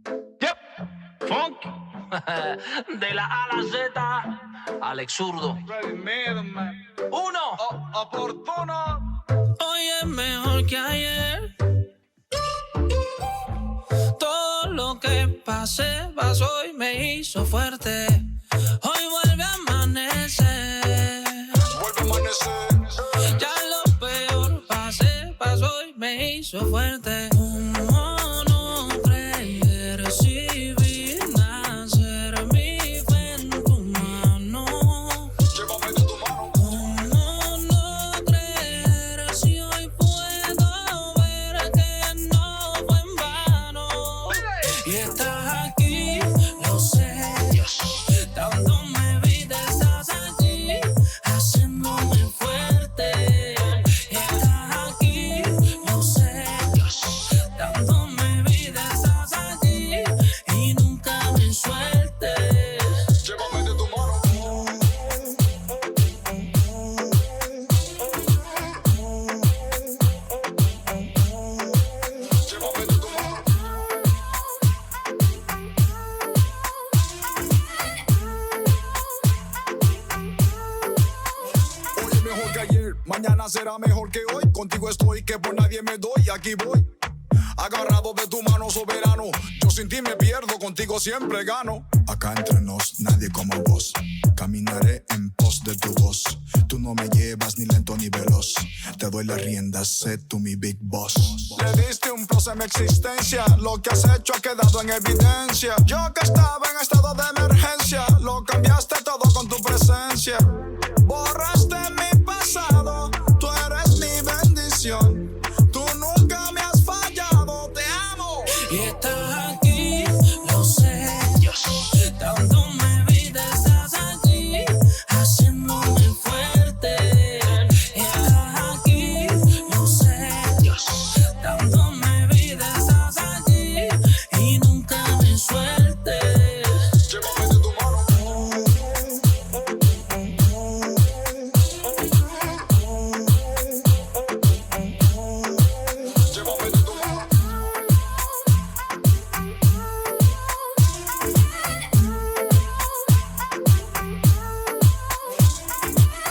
Yep, funk. De la A a la Z, Alex Zurdo. Uno. Oportuno. Hoy es mejor que ayer. Todo lo que pasó y me hizo fuerte. Hoy vuelve a amanecer. Ya lo peor pasó y me hizo fuerte. ¿Cómo no creer si vi nacer mi fe en tu mano? Llévame de tu mano. ¿Cómo no creer si hoy puedo ver que no fue en vano? Y estás aquí, lo sé. Dándome vida, estás allí, haciéndome fuerte. Estás aquí, lo sé. Dándome vida, estás allí y nunca me sueltes. Llévame de tu mano. Llévame de tu mano. Hoy es mejor que ayer, mañana será mejor que hoy. Contigo estoy, que por nadie me doy, aquí voy. Agarrado de tu mano, soberano. Yo sin ti me pierdo, contigo siempre gano. Acá entre nos, nadie como vos. Caminaré en pos de tu voz. Tú no me llevas ni lento ni veloz. Te doy las riendas, sé tú mi big boss. Le diste un plus a mi existencia. Lo que has hecho ha quedado en evidencia. Yo que estaba en estado de emergencia, lo cambiaste todo con tu presencia. Borraste mi pasado, tú eres mi bendición. Tú nunca me has fallado, te amo. Y estás aquí, lo sé. Dándome vida, estás allí, haciéndome fuerte. Estás aquí, lo sé. Dándome vida, estás allí y nunca me sueltes. Llévame de tu mano. Llévame de tu mano.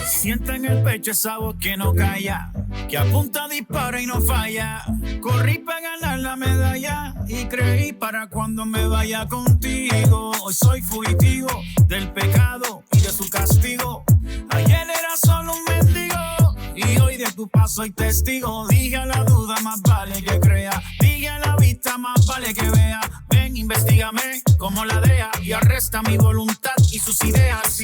Sienta en el pecho esa voz que no calla, que apunta, dispara y no falla. Corrí para ganar la medalla y creí para cuando me vaya contigo. Hoy soy fugitivo del pecado y de su castigo. Ayer era solo un mendigo y hoy de tu paso soy testigo. Dije a la duda, más vale que crea. Dije a la vista, más vale que vea. Ven, investígame como la DEA y arresta mi voluntad y sus ideas.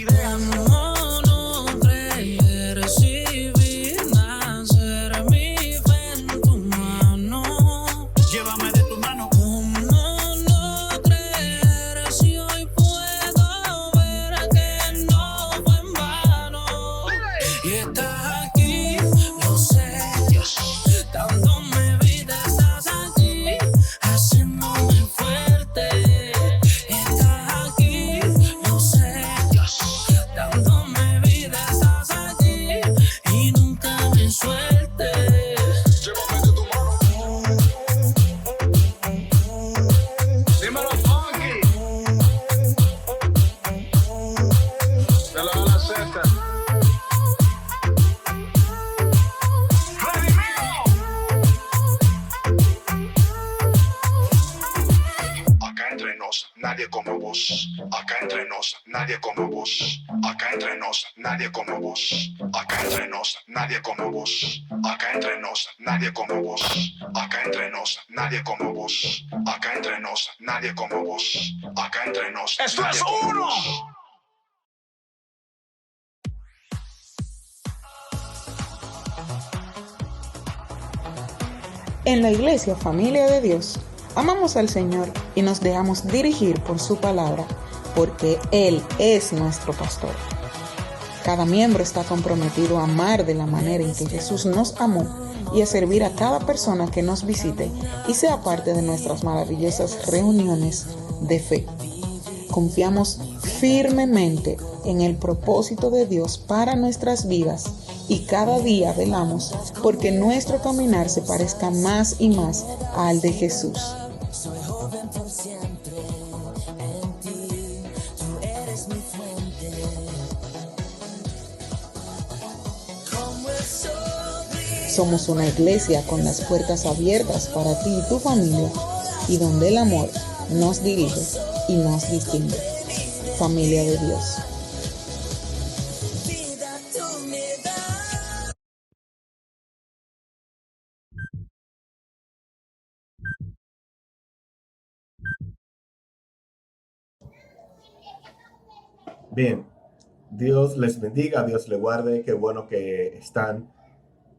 ¿Cómo no creer si vi nacer mi fe en tu mano? Llévame de tu mano. ¿Cómo no creer si hoy puedo ver que no fue en vano? Y estás aquí, lo sé. Dándome vida, estás allí, haciéndome fuerte. Estás aquí, lo sé. Dándome vida, estás allí y nunca me sueltes. Llévame de tu mano. Dímelo, funky. De la A a la Z. Acá entre nos, nadie como vos. Acá entre nos, nadie como vos. Acá entre nos, nadie como vos. Acá entre nos, nadie como vos. Acá entre nos, nadie como vos. Acá entre nos, nadie como vos. Acá entre nos, nadie como vos. Acá entre nos. ¡Esto nadie es como uno! vos. En la iglesia Familia de Dios, amamos al Señor y nos dejamos dirigir por su palabra, porque Él es nuestro pastor. Cada miembro está comprometido a amar de la manera en que Jesús nos amó y a servir a cada persona que nos visite y sea parte de nuestras maravillosas reuniones de fe. Confiamos firmemente en el propósito de Dios para nuestras vidas y cada día velamos porque nuestro caminar se parezca más y más al de Jesús. Soy joven por siempre. en ti, tú eres mi fuente. Como el sol brilla. Somos una iglesia con las puertas abiertas para ti y tu familia, y donde el amor nos dirige y nos distingue. Familia de Dios. Vida tú me das. Bien, Dios les bendiga, Dios les guarde. Qué bueno que están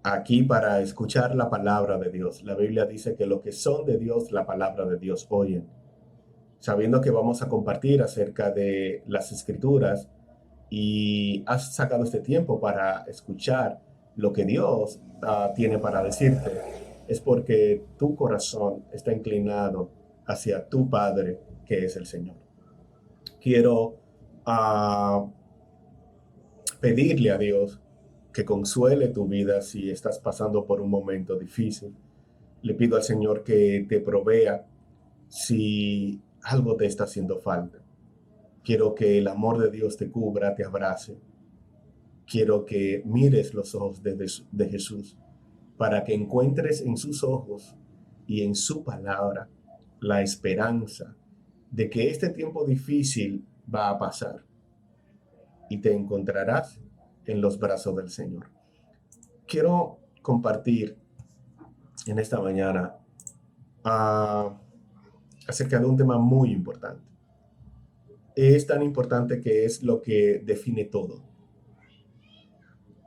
aquí para escuchar la palabra de Dios. La Biblia dice que los que son de Dios, la palabra de Dios oyen. Sabiendo que vamos a compartir acerca de las Escrituras y has sacado este tiempo para escuchar lo que Dios tiene para decirte, es porque tu corazón está inclinado hacia tu Padre, que es el Señor. Quiero pedirle a Dios que consuele tu vida si estás pasando por un momento difícil. Le pido al Señor que te provea si algo te está haciendo falta. Quiero que el amor de Dios te cubra, te abrace. Quiero que mires los ojos de Jesús para que encuentres en sus ojos y en su palabra la esperanza de que este tiempo difícil va a pasar y te encontrarás en los brazos del Señor. Quiero compartir en esta mañana acerca de un tema muy importante. Es tan importante que es lo que define todo.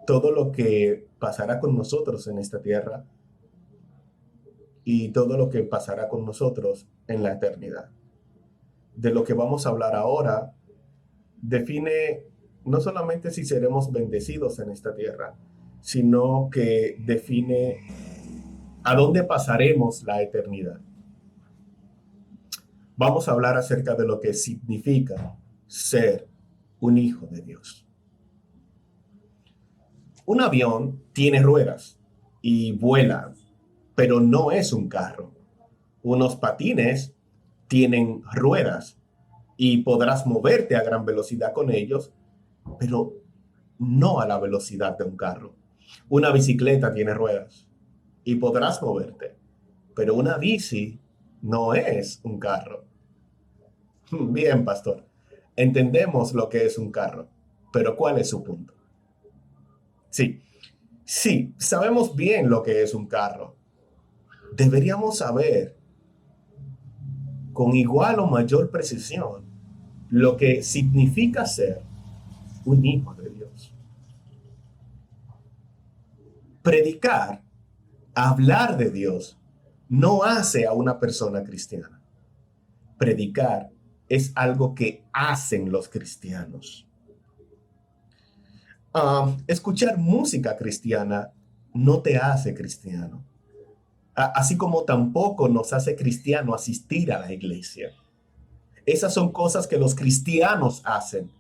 Todo lo que pasará con nosotros en esta tierra y todo lo que pasará con nosotros en la eternidad. De lo que vamos a hablar ahora define no solamente si seremos bendecidos en esta tierra, sino que define a dónde pasaremos la eternidad. Vamos a hablar acerca de lo que significa ser un hijo de Dios. Un avión tiene ruedas y vuela, pero no es un carro. Unos patines tienen ruedas y podrás moverte a gran velocidad con ellos, pero no a la velocidad de un carro. Una bicicleta tiene ruedas y podrás moverte, pero una bici no es un carro. Bien, pastor, entendemos lo que es un carro, pero ¿cuál es su punto? Sí, sabemos bien lo que es un carro. Deberíamos saber con igual o mayor precisión lo que significa ser un hijo de Dios. Predicar, hablar de Dios, no hace a una persona cristiana. Predicar es algo que hacen los cristianos. Escuchar música cristiana no te hace cristiano. Así como tampoco nos hace cristiano asistir a la iglesia. Esas son cosas que los cristianos hacen.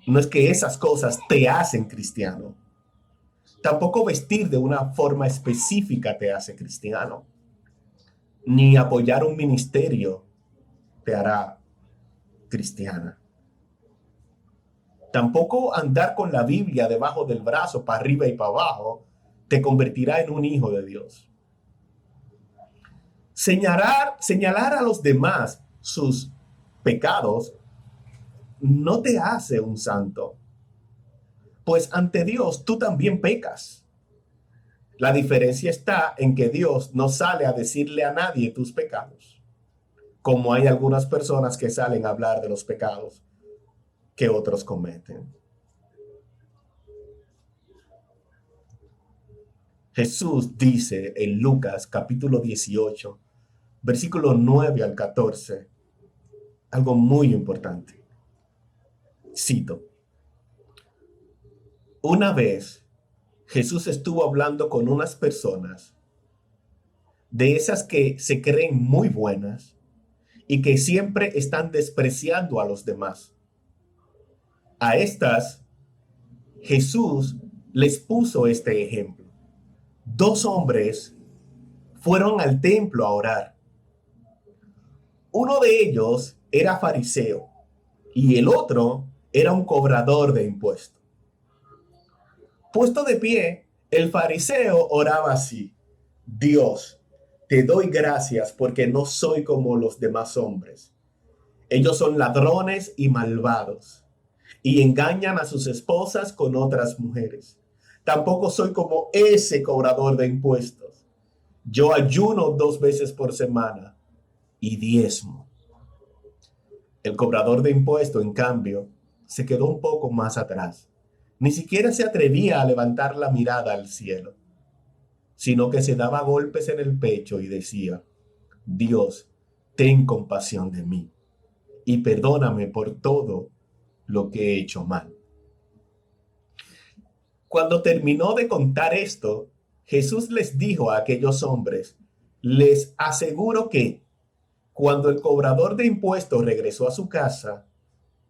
No es que esas cosas te hacen cristiano. Tampoco vestir de una forma específica te hace cristiano. Ni apoyar un ministerio te hará cristiana. Tampoco andar con la Biblia debajo del brazo para arriba y para abajo te convertirá en un hijo de Dios. Señalar a los demás sus pecados no te hace un santo, pues ante Dios tú también pecas. La diferencia está en que Dios no sale a decirle a nadie tus pecados, como hay algunas personas que salen a hablar de los pecados que otros cometen. Jesús dice en Lucas capítulo 18, versículo 9 al 14, algo muy importante. Cito: una vez Jesús estuvo hablando con unas personas, de esas que se creen muy buenas y que siempre están despreciando a los demás. A estas, Jesús les puso este ejemplo. 2 hombres fueron al templo a orar. Uno de ellos era fariseo y el otro era un cobrador de impuestos. Puesto de pie, el fariseo oraba así: Dios, te doy gracias porque no soy como los demás hombres. Ellos son ladrones y malvados y engañan a sus esposas con otras mujeres. Tampoco soy como ese cobrador de impuestos. Yo ayuno 2 veces por semana y diezmo. El cobrador de impuestos, en cambio, se quedó un poco más atrás. Ni siquiera se atrevía a levantar la mirada al cielo, sino que se daba golpes en el pecho y decía: Dios, ten compasión de mí y perdóname por todo lo que he hecho mal. Cuando terminó de contar esto, Jesús les dijo a aquellos hombres: les aseguro que cuando el cobrador de impuestos regresó a su casa,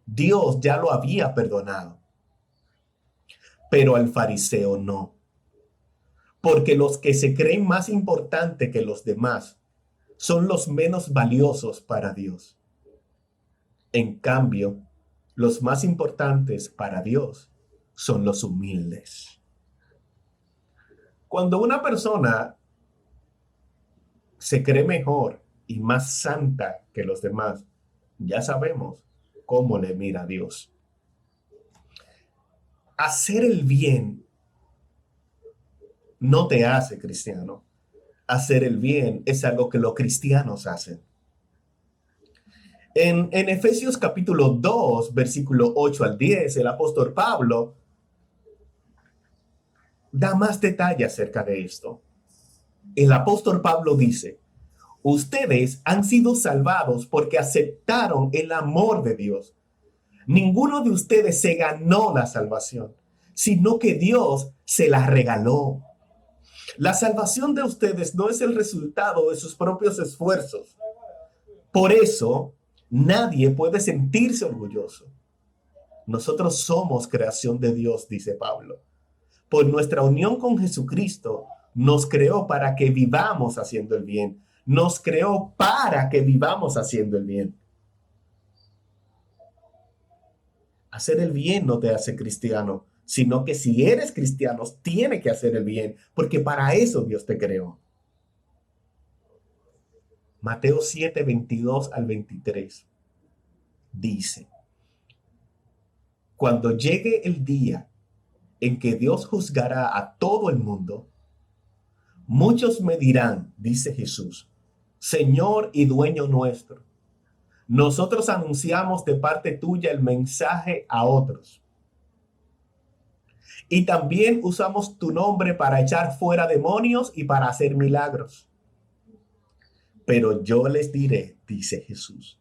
Dios ya lo había perdonado. Pero al fariseo no. Porque los que se creen más importantes que los demás son los menos valiosos para Dios. En cambio, los más importantes para Dios son los humildes. Cuando una persona se cree mejor y más santa que los demás, ya sabemos cómo le mira a Dios. Hacer el bien no te hace cristiano. Hacer el bien es algo que los cristianos hacen. En Efesios capítulo 2, versículo 8 al 10, el apóstol Pablo da más detalle acerca de esto. El apóstol Pablo dice: ustedes han sido salvados porque aceptaron el amor de Dios. Ninguno de ustedes se ganó la salvación, sino que Dios se la regaló. La salvación de ustedes no es el resultado de sus propios esfuerzos. Por eso, nadie puede sentirse orgulloso. Nosotros somos creación de Dios, dice Pablo. Por nuestra unión con Jesucristo, nos creó para que vivamos haciendo el bien. Nos creó para que vivamos haciendo el bien. Hacer el bien no te hace cristiano, sino que si eres cristiano, tienes que hacer el bien, porque para eso Dios te creó. Mateo 7, 22 al 23 dice: cuando llegue el día en que Dios juzgará a todo el mundo, muchos me dirán, dice Jesús, Señor y dueño nuestro, nosotros anunciamos de parte tuya el mensaje a otros. Y también usamos tu nombre para echar fuera demonios y para hacer milagros. Pero yo les diré, dice Jesús,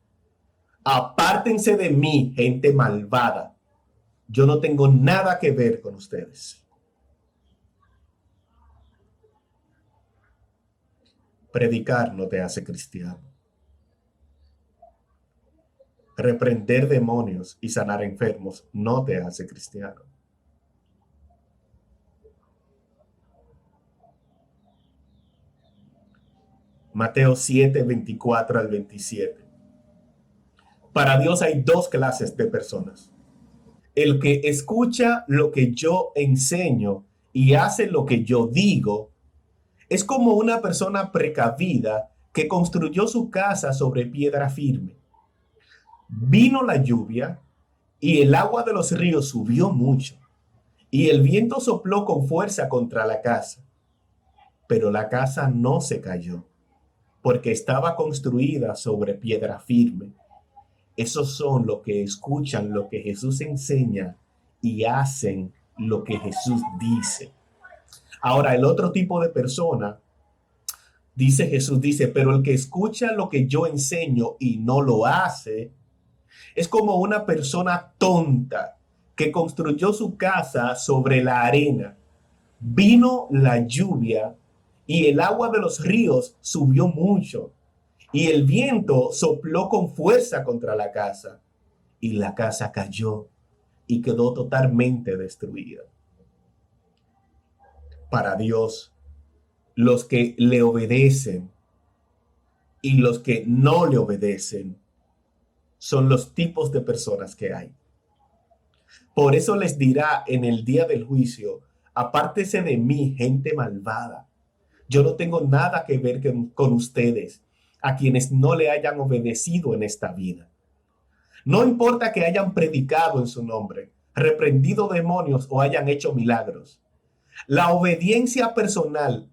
apártense de mí, gente malvada. Yo no tengo nada que ver con ustedes. Predicar no te hace cristiano. Reprender demonios y sanar enfermos no te hace cristiano. Mateo 7, 24 al 27. Para Dios hay 2 clases de personas: el que escucha lo que yo enseño y hace lo que yo digo es como una persona precavida que construyó su casa sobre piedra firme. Vino la lluvia y el agua de los ríos subió mucho y el viento sopló con fuerza contra la casa, pero la casa no se cayó porque estaba construida sobre piedra firme. Esos son los que escuchan lo que Jesús enseña y hacen lo que Jesús dice. Ahora, el otro tipo de persona, dice Jesús, dice, pero el que escucha lo que yo enseño y no lo hace, es como una persona tonta que construyó su casa sobre la arena. Vino la lluvia y el agua de los ríos subió mucho y el viento sopló con fuerza contra la casa y la casa cayó y quedó totalmente destruida. Para Dios, los que le obedecen y los que no le obedecen son los tipos de personas que hay. Por eso les dirá en el día del juicio: apártese de mí, gente malvada. Yo no tengo nada que ver con ustedes, a quienes no le hayan obedecido en esta vida. No importa que hayan predicado en su nombre, reprendido demonios o hayan hecho milagros. La obediencia personal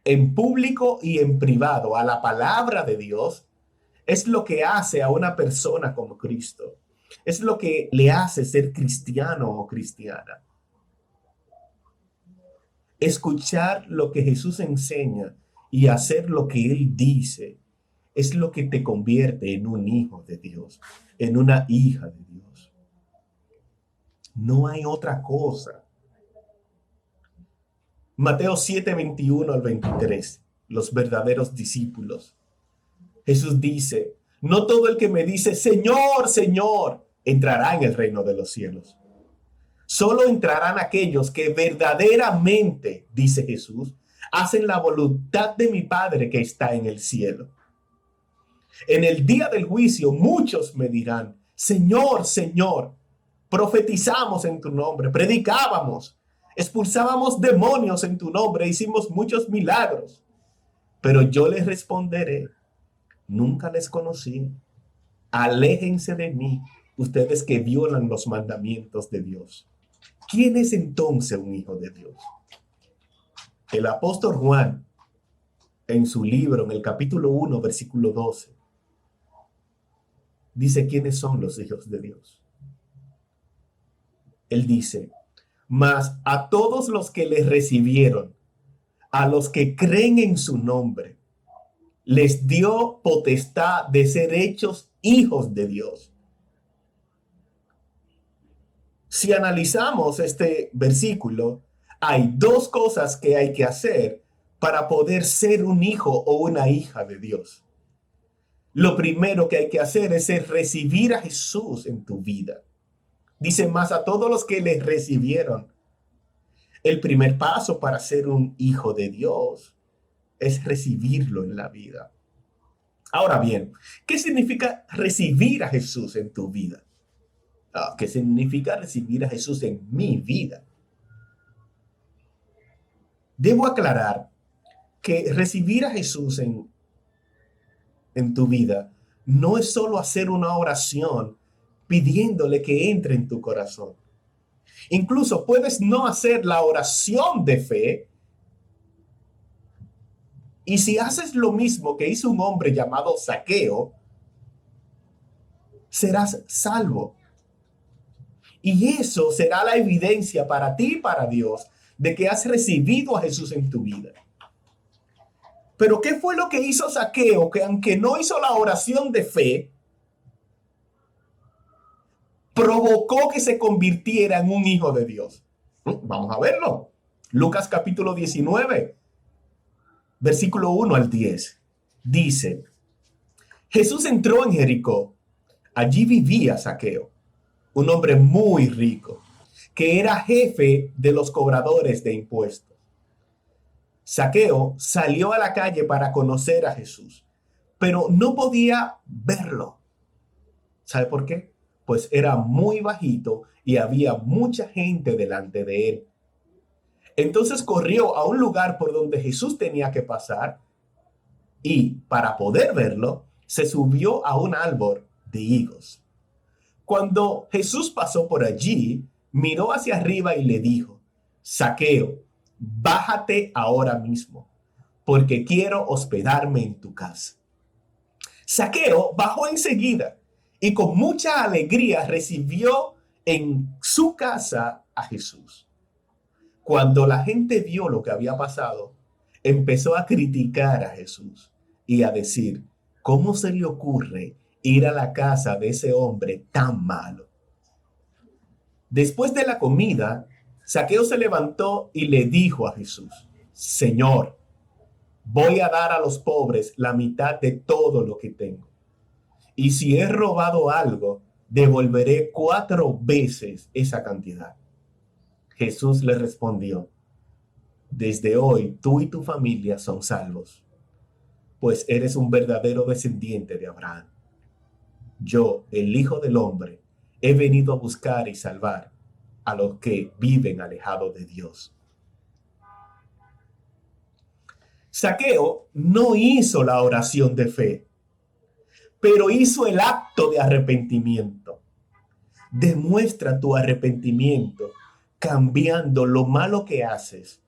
en público y en privado a la palabra de Dios es lo que hace a una persona como Cristo. Es lo que le hace ser cristiano o cristiana. Escuchar lo que Jesús enseña y hacer lo que Él dice es lo que te convierte en un hijo de Dios, en una hija de Dios. No hay otra cosa. Mateo 7, 21 al 23, los verdaderos discípulos. Jesús dice: no todo el que me dice Señor, Señor, entrará en el reino de los cielos. Solo entrarán aquellos que verdaderamente, dice Jesús, hacen la voluntad de mi Padre que está en el cielo. En el día del juicio muchos me dirán: Señor, Señor, profetizamos en tu nombre, predicábamos, expulsábamos demonios en tu nombre, hicimos muchos milagros. Pero yo les responderé: nunca les conocí. Aléjense de mí, ustedes que violan los mandamientos de Dios. ¿Quién es entonces un hijo de Dios? El apóstol Juan, en su libro, en el capítulo 1, versículo 12, dice quiénes son los hijos de Dios. Él dice: mas a todos los que le recibieron, a los que creen en su nombre, les dio potestad de ser hechos hijos de Dios. Si analizamos este versículo, hay dos cosas que hay que hacer para poder ser un hijo o una hija de Dios. Lo primero que hay que hacer es recibir a Jesús en tu vida. Dice: más a todos los que le recibieron. El primer paso para ser un hijo de Dios es recibirlo en la vida. Ahora bien, ¿qué significa recibir a Jesús en tu vida? ¿Qué significa recibir a Jesús en mi vida? Debo aclarar que recibir a Jesús en tu vida no es solo hacer una oración pidiéndole que entre en tu corazón. Incluso puedes no hacer la oración de fe, y si haces lo mismo que hizo un hombre llamado Zaqueo, serás salvo. Y eso será la evidencia para ti y para Dios de que has recibido a Jesús en tu vida. Pero ¿qué fue lo que hizo Zaqueo? Que aunque no hizo la oración de fe, provocó que se convirtiera en un hijo de Dios. Vamos a verlo. Lucas capítulo 19, versículo 1 al 10. Dice: Jesús entró en Jericó. Allí vivía Zaqueo, un hombre muy rico, que era jefe de los cobradores de impuestos. Zaqueo salió a la calle para conocer a Jesús, pero no podía verlo. ¿Sabe por qué? Pues era muy bajito y había mucha gente delante de él. Entonces corrió a un lugar por donde Jesús tenía que pasar y, para poder verlo, se subió a un árbol de higos. Cuando Jesús pasó por allí, miró hacia arriba y le dijo: Zaqueo, bájate ahora mismo, porque quiero hospedarme en tu casa. Zaqueo bajó enseguida y con mucha alegría recibió en su casa a Jesús. Cuando la gente vio lo que había pasado, empezó a criticar a Jesús y a decir: ¿cómo se le ocurre ir a la casa de ese hombre tan malo? Después de la comida, Zaqueo se levantó y le dijo a Jesús: Señor, voy a dar a los pobres la mitad de todo lo que tengo. Y si he robado algo, devolveré 4 veces esa cantidad. Jesús le respondió: desde hoy tú y tu familia son salvos, pues eres un verdadero descendiente de Abraham. Yo, el Hijo del Hombre, he venido a buscar y salvar a los que viven alejados de Dios. Zaqueo no hizo la oración de fe, pero hizo el acto de arrepentimiento. Demuestra tu arrepentimiento cambiando lo malo que haces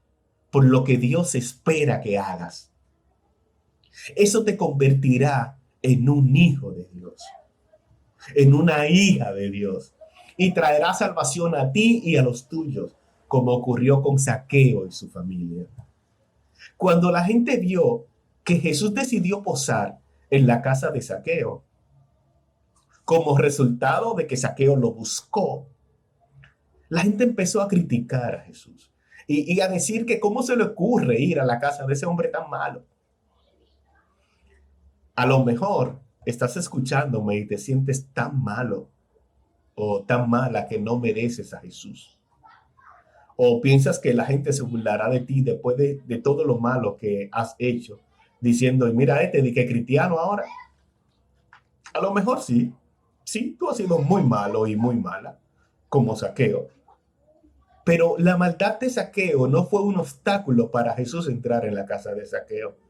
por lo que Dios espera que hagas. Eso te convertirá en un hijo de Dios, en una hija de Dios, y traerá salvación a ti y a los tuyos, como ocurrió con Zaqueo y su familia. Cuando la gente vio que Jesús decidió posar en la casa de Zaqueo, como resultado de que Zaqueo lo buscó, la gente empezó a criticar a Jesús y a decir que cómo se le ocurre ir a la casa de ese hombre tan malo. A lo mejor estás escuchándome y te sientes tan malo o tan mala que no mereces a Jesús. O piensas que la gente se burlará de ti después de todo lo malo que has hecho, diciendo, mira de que cristiano ahora. A lo mejor sí, tú has sido muy malo y muy mala, como Zaqueo. Pero la maldad de Zaqueo no fue un obstáculo para Jesús entrar en la casa de Zaqueo.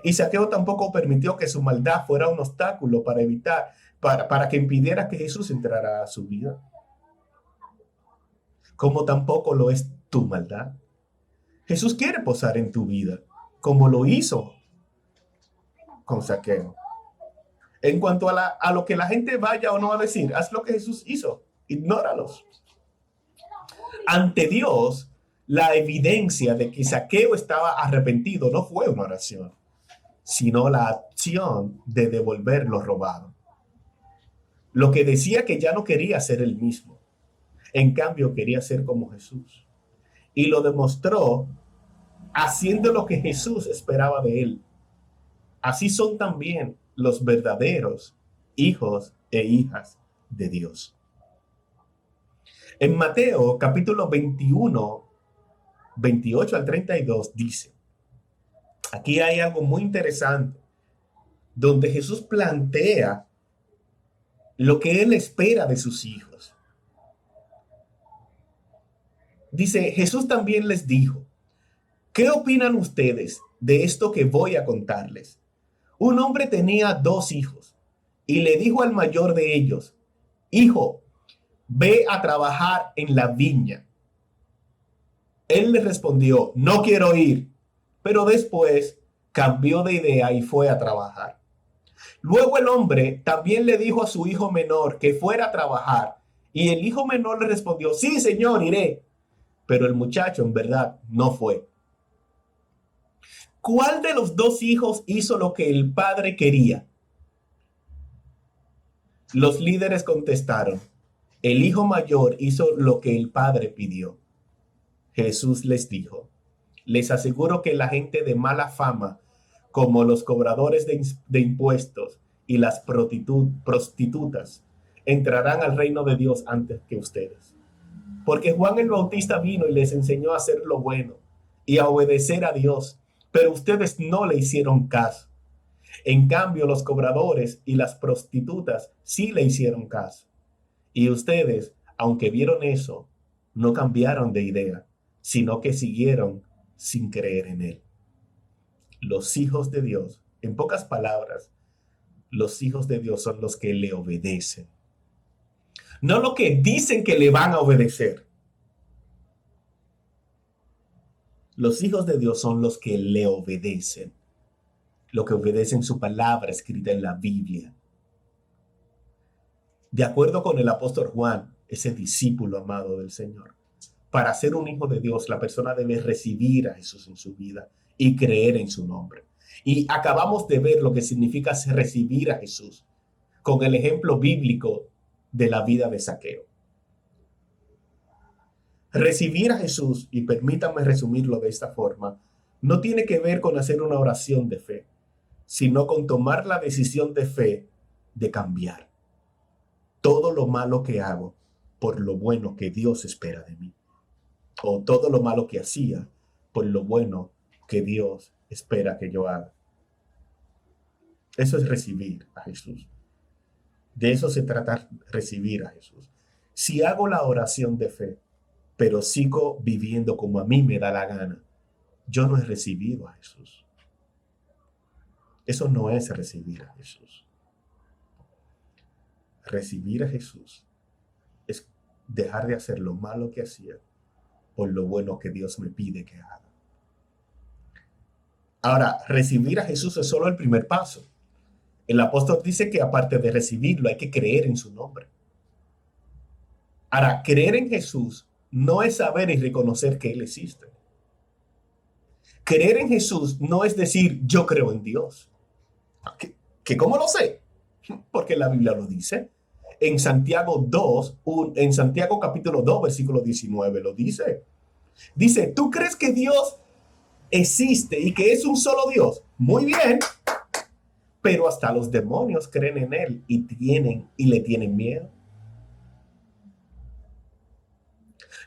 Y Zaqueo tampoco permitió que su maldad fuera un obstáculo para que impidiera que Jesús entrara a su vida. Como tampoco lo es tu maldad. Jesús quiere posar en tu vida, como lo hizo con Zaqueo. En cuanto a lo que la gente vaya o no a decir, haz lo que Jesús hizo, ignóralos. Ante Dios, la evidencia de que Zaqueo estaba arrepentido no fue una oración, sino la acción de devolver lo robado. Lo que decía que ya no quería ser el mismo. En cambio, quería ser como Jesús. Y lo demostró haciendo lo que Jesús esperaba de él. Así son también los verdaderos hijos e hijas de Dios. En Mateo capítulo 21, 28 al 32 dice, aquí hay algo muy interesante, donde Jesús plantea lo que él espera de sus hijos. Dice, Jesús también les dijo, ¿qué opinan ustedes de esto que voy a contarles? Un hombre tenía 2 hijos y le dijo al mayor de ellos, hijo, ve a trabajar en la viña. Él le respondió, no quiero ir, pero después cambió de idea y fue a trabajar. Luego el hombre también le dijo a su hijo menor que fuera a trabajar y el hijo menor le respondió, sí, señor, iré. Pero el muchacho en verdad no fue. ¿Cuál de los 2 hijos hizo lo que el padre quería? Los líderes contestaron, el hijo mayor hizo lo que el padre pidió. Jesús les dijo, les aseguro que la gente de mala fama, como los cobradores de impuestos y las prostitutas, entrarán al reino de Dios antes que ustedes. Porque Juan el Bautista vino y les enseñó a hacer lo bueno y a obedecer a Dios, pero ustedes no le hicieron caso. En cambio, los cobradores y las prostitutas sí le hicieron caso. Y ustedes, aunque vieron eso, no cambiaron de idea, sino que siguieron sin creer en él. Los hijos de Dios, en pocas palabras, los hijos de Dios son los que le obedecen. No lo que dicen que le van a obedecer. Los hijos de Dios son los que le obedecen. Lo que obedecen su palabra escrita en la Biblia. De acuerdo con el apóstol Juan, ese discípulo amado del Señor, para ser un hijo de Dios, la persona debe recibir a Jesús en su vida y creer en su nombre. Y acabamos de ver lo que significa recibir a Jesús con el ejemplo bíblico de la vida de Zaqueo. Recibir a Jesús, y permítanme resumirlo de esta forma, no tiene que ver con hacer una oración de fe, sino con tomar la decisión de fe de cambiar todo lo malo que hago por lo bueno que Dios espera de mí, o todo lo malo que hacía por lo bueno que Dios espera que yo haga. Eso es recibir a Jesús. De eso se trata, recibir a Jesús. Si hago la oración de fe, pero sigo viviendo como a mí me da la gana, yo no he recibido a Jesús. Eso no es recibir a Jesús. Recibir a Jesús es dejar de hacer lo malo que hacía por lo bueno que Dios me pide que haga. Ahora, recibir a Jesús es solo el primer paso. El apóstol dice que aparte de recibirlo, hay que creer en su nombre. Ahora, creer en Jesús no es saber y reconocer que Él existe. Creer en Jesús no es decir, yo creo en Dios. ¿Que cómo lo sé? Porque la Biblia lo dice. En Santiago capítulo 2, versículo 19 lo dice. Dice, ¿tú crees que Dios existe y que es un solo Dios? Muy bien. Pero hasta los demonios creen en Él y le tienen miedo.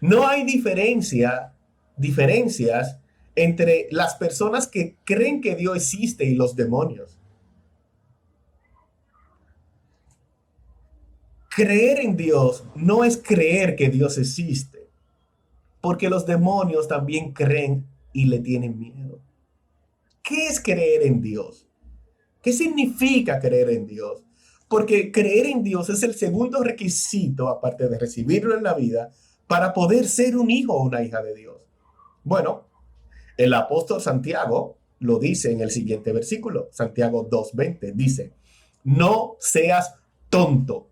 No hay diferencias entre las personas que creen que Dios existe y los demonios. Creer en Dios no es creer que Dios existe, porque los demonios también creen y le tienen miedo. ¿Qué es creer en Dios? ¿Qué significa creer en Dios? Porque creer en Dios es el segundo requisito, aparte de recibirlo en la vida, para poder ser un hijo o una hija de Dios. Bueno, el apóstol Santiago lo dice en el siguiente versículo, Santiago 2:20, dice, no seas tonto.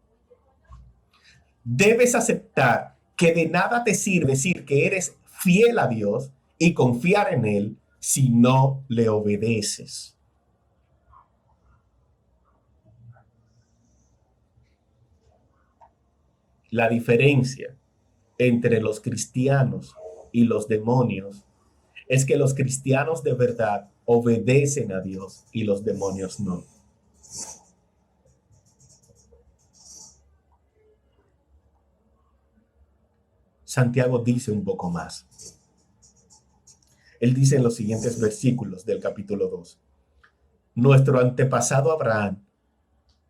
Debes aceptar que de nada te sirve decir que eres fiel a Dios y confiar en Él si no le obedeces. La diferencia entre los cristianos y los demonios es que los cristianos de verdad obedecen a Dios y los demonios no. Santiago dice un poco más. Él dice en los siguientes versículos del capítulo 2. Nuestro antepasado Abraham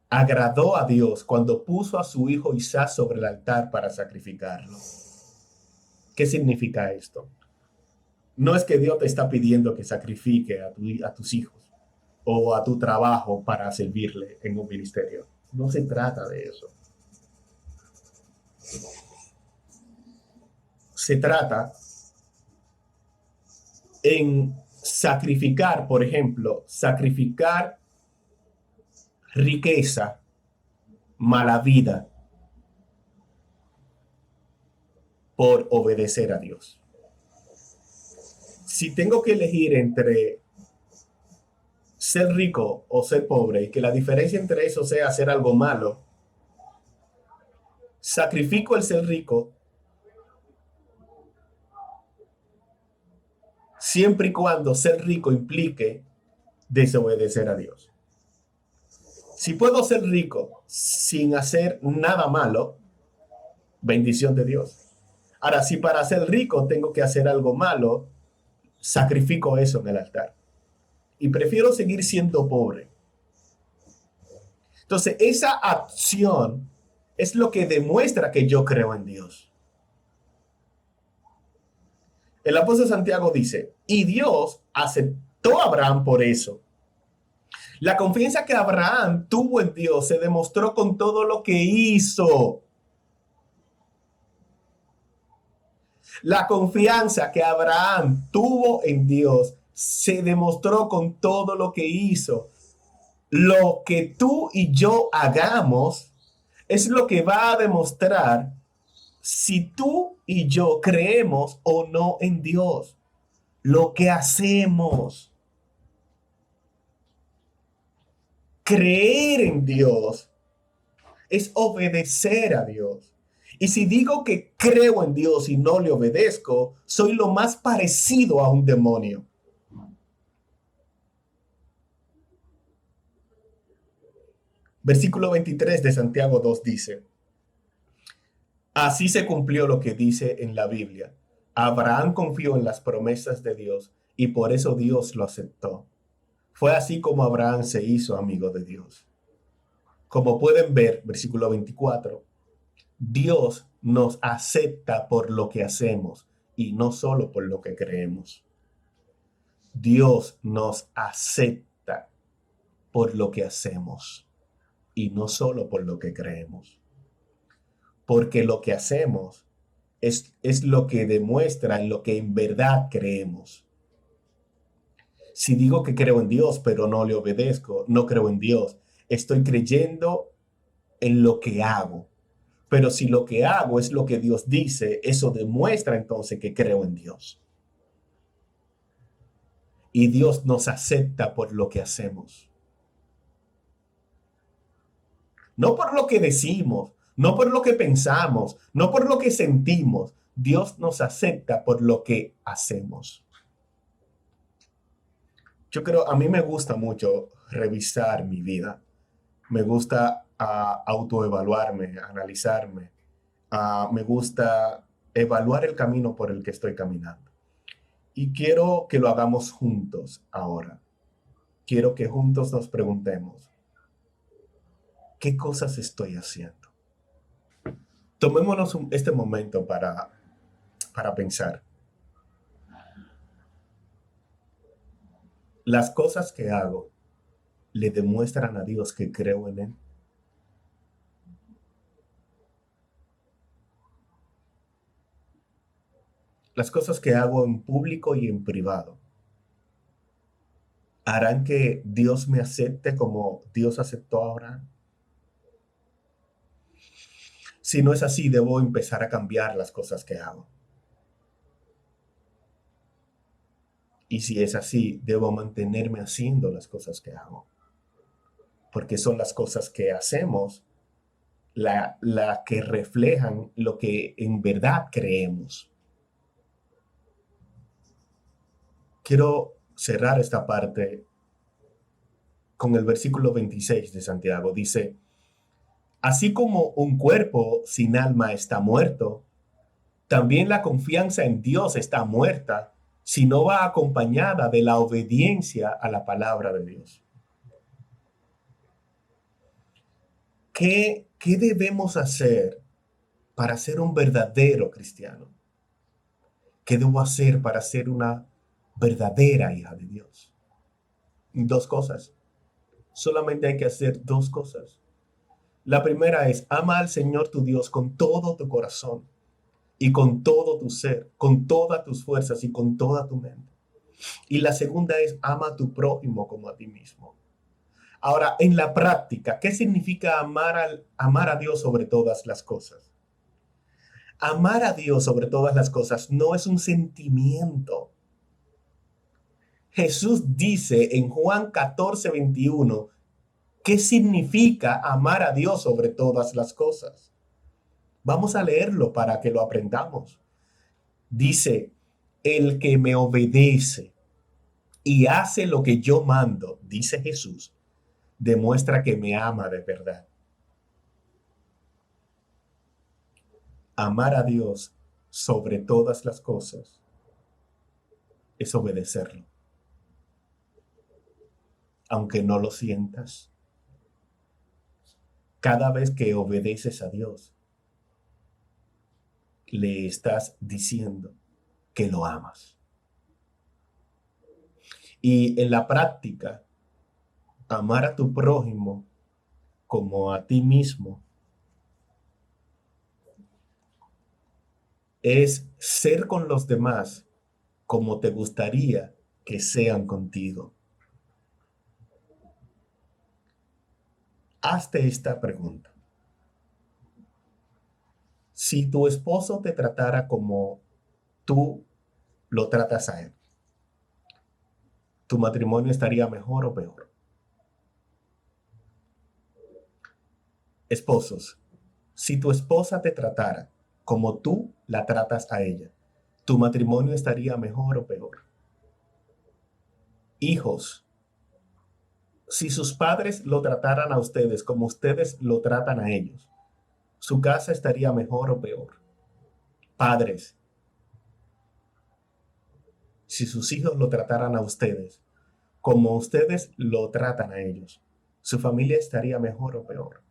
agradó a Dios cuando puso a su hijo Isaac sobre el altar para sacrificarlo. ¿Qué significa esto? No es que Dios te está pidiendo que sacrifique a tus hijos o a tu trabajo para servirle en un ministerio. No se trata de eso. Se trata en sacrificar, por ejemplo, sacrificar riqueza, mala vida, por obedecer a Dios. Si tengo que elegir entre ser rico o ser pobre y que la diferencia entre eso sea hacer algo malo, sacrifico el ser rico siempre y cuando ser rico implique desobedecer a Dios. Si puedo ser rico sin hacer nada malo, bendición de Dios. Ahora, si para ser rico tengo que hacer algo malo, sacrifico eso en el altar. Y prefiero seguir siendo pobre. Entonces, esa acción es lo que demuestra que yo creo en Dios. El apóstol Santiago dice, y Dios aceptó a Abraham por eso. La confianza que Abraham tuvo en Dios se demostró con todo lo que hizo. La confianza que Abraham tuvo en Dios se demostró con todo lo que hizo. Lo que tú y yo hagamos es lo que va a demostrar si tú y yo creemos o no en Dios. Lo que hacemos. Creer en Dios es obedecer a Dios. Y si digo que creo en Dios y no le obedezco, soy lo más parecido a un demonio. Versículo 23 de Santiago 2 dice, así se cumplió lo que dice en la Biblia. Abraham confió en las promesas de Dios y por eso Dios lo aceptó. Fue así como Abraham se hizo amigo de Dios. Como pueden ver, versículo 24, Dios nos acepta por lo que hacemos y no solo por lo que creemos. Dios nos acepta por lo que hacemos y no solo por lo que creemos. Porque lo que hacemos es lo que demuestra en lo que en verdad creemos. Si digo que creo en Dios, pero no le obedezco, no creo en Dios. Estoy creyendo en lo que hago. Pero si lo que hago es lo que Dios dice, eso demuestra entonces que creo en Dios. Y Dios nos acepta por lo que hacemos. No por lo que decimos, no por lo que pensamos, no por lo que sentimos. Dios nos acepta por lo que hacemos. Yo creo, a mí me gusta mucho revisar mi vida. Me gusta autoevaluarme, analizarme. Me gusta evaluar el camino por el que estoy caminando. Y quiero que lo hagamos juntos ahora. Quiero que juntos nos preguntemos, ¿qué cosas estoy haciendo? Tomémonos este momento para pensar. Las cosas que hago le demuestran a Dios que creo en Él. Las cosas que hago en público y en privado harán que Dios me acepte como Dios aceptó a Abraham. Si no es así, debo empezar a cambiar las cosas que hago. Y si es así, debo mantenerme haciendo las cosas que hago. Porque son las cosas que hacemos la que reflejan lo que en verdad creemos. Quiero cerrar esta parte con el versículo 26 de Santiago. Dice, así como un cuerpo sin alma está muerto, también la confianza en Dios está muerta si no va acompañada de la obediencia a la palabra de Dios. ¿Qué debemos hacer para ser un verdadero cristiano? ¿Qué debo hacer para ser una verdadera hija de Dios? Dos cosas. Solamente hay que hacer dos cosas. La primera es, ama al Señor tu Dios con todo tu corazón y con todo tu ser, con todas tus fuerzas y con toda tu mente. Y la segunda es, ama a tu prójimo como a ti mismo. Ahora, en la práctica, ¿qué significa amar a Dios sobre todas las cosas? Amar a Dios sobre todas las cosas no es un sentimiento. Jesús dice en Juan 14:21, ¿qué significa amar a Dios sobre todas las cosas? Vamos a leerlo para que lo aprendamos. Dice, el que me obedece y hace lo que yo mando, dice Jesús, demuestra que me ama de verdad. Amar a Dios sobre todas las cosas es obedecerlo. Aunque no lo sientas, cada vez que obedeces a Dios, le estás diciendo que lo amas. Y en la práctica, amar a tu prójimo como a ti mismo es ser con los demás como te gustaría que sean contigo. Hazte esta pregunta. Si tu esposo te tratara como tú lo tratas a él, ¿tu matrimonio estaría mejor o peor? Esposos, si tu esposa te tratara como tú la tratas a ella, ¿tu matrimonio estaría mejor o peor? Hijos, si sus padres lo trataran a ustedes como ustedes lo tratan a ellos, ¿su casa estaría mejor o peor? Padres, si sus hijos lo trataran a ustedes como ustedes lo tratan a ellos, ¿su familia estaría mejor o peor?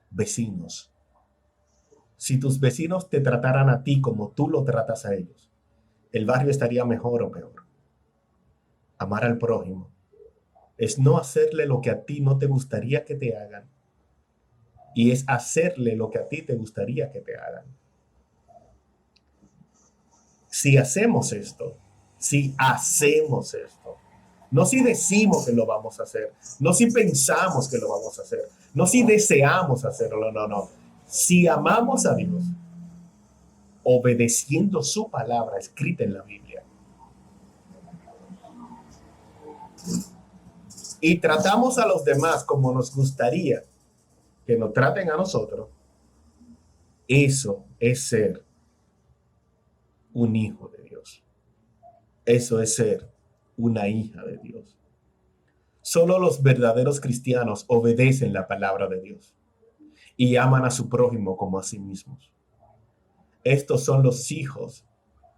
Vecinos. Si tus vecinos te trataran a ti como tú lo tratas a ellos, ¿el barrio estaría mejor o peor? Amar al prójimo es no hacerle lo que a ti no te gustaría que te hagan, y es hacerle lo que a ti te gustaría que te hagan. Si hacemos esto, no si decimos que lo vamos a hacer, no si pensamos que lo vamos a hacer, no si deseamos hacerlo, no. Si amamos a Dios, obedeciendo su palabra escrita en la Biblia, y tratamos a los demás como nos gustaría que nos traten a nosotros, eso es ser un hijo de Dios. Eso es ser una hija de Dios. Solo los verdaderos cristianos obedecen la palabra de Dios y aman a su prójimo como a sí mismos. Estos son los hijos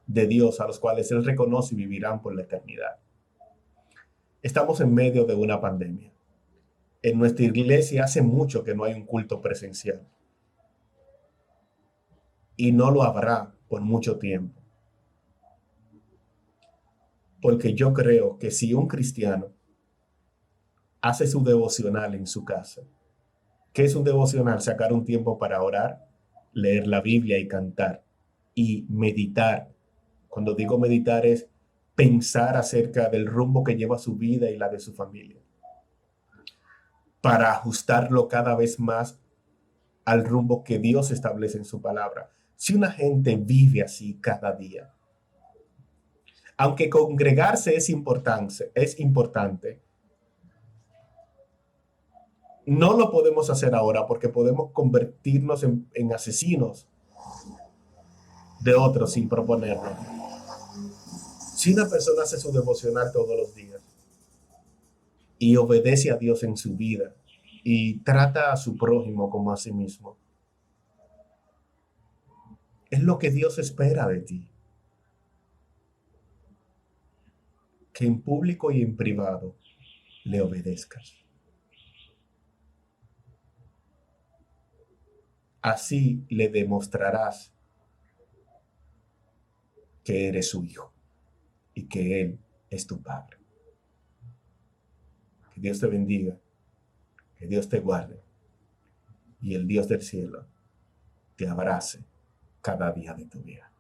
de Dios a los cuales Él reconoce y vivirán por la eternidad. Estamos en medio de una pandemia. En nuestra iglesia hace mucho que no hay un culto presencial. Y no lo habrá por mucho tiempo. Porque yo creo que si un cristiano hace su devocional en su casa, ¿qué es un devocional? Sacar un tiempo para orar, leer la Biblia y cantar y meditar. Cuando digo meditar es pensar acerca del rumbo que lleva su vida y la de su familia, para ajustarlo cada vez más al rumbo que Dios establece en su palabra. Si una gente vive así cada día, aunque congregarse es importante, no lo podemos hacer ahora porque podemos convertirnos en asesinos de otros sin proponerlo. Si una persona hace su devocional todos los días y obedece a Dios en su vida y trata a su prójimo como a sí mismo, es lo que Dios espera de ti. Que en público y en privado le obedezcas. Así le demostrarás que eres su hijo y que Él es tu Padre. Que Dios te bendiga, que Dios te guarde y el Dios del cielo te abrace cada día de tu vida.